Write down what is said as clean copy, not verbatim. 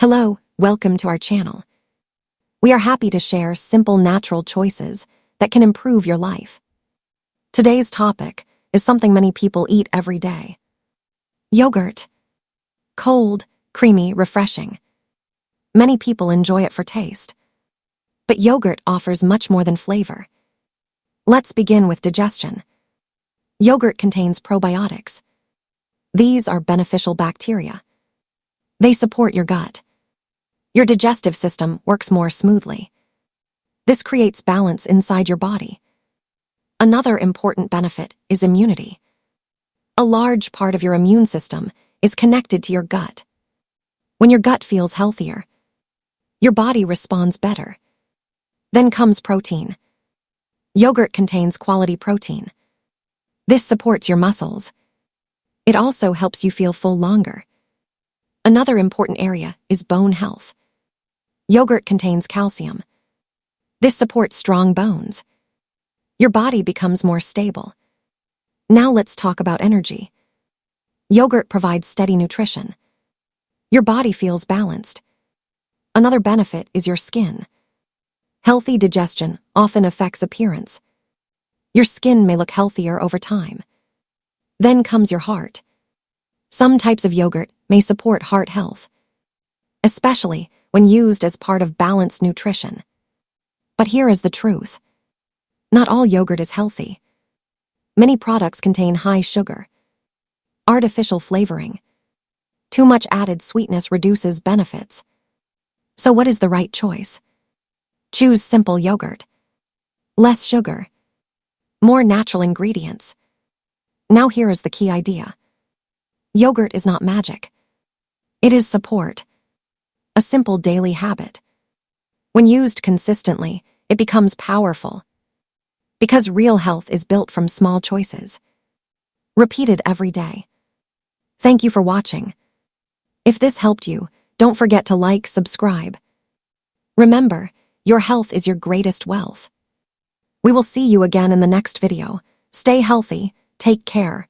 Hello, welcome to our channel. We are happy to share simple, natural choices that can improve your life. Today's topic is something many people eat every day. Yogurt. Cold, creamy, refreshing. Many people enjoy it for taste. But yogurt offers much more than flavor. Let's begin with digestion. Yogurt contains probiotics. These are beneficial bacteria. They support your gut. Your digestive system works more smoothly. This creates balance inside your body. Another important benefit is immunity. A large part of your immune system is connected to your gut. When your gut feels healthier, your body responds better. Then comes protein. Yogurt contains quality protein. This supports your muscles. It also helps you feel full longer. Another important area is bone health. Yogurt contains calcium. This supports strong bones. Your body becomes more stable. Now let's talk about energy. Yogurt provides steady nutrition. Your body feels balanced. Another benefit is your skin. Healthy digestion often affects appearance. Your skin may look healthier over time. Then comes your heart. Some types of yogurt may support heart health, especially when used as part of balanced nutrition. But here is the truth. Not all yogurt is healthy. Many products contain high sugar, artificial flavoring. Too much added sweetness reduces benefits. So what is the right choice? Choose simple yogurt. Less sugar. More natural ingredients. Now here is the key idea. Yogurt is not magic. It is support. A simple daily habit. When used consistently, it becomes powerful. Because real health is built from small choices. Repeated every day. Thank you for watching. If this helped you, don't forget to like, subscribe. Remember, your health is your greatest wealth. We will see you again in the next video. Stay healthy, take care.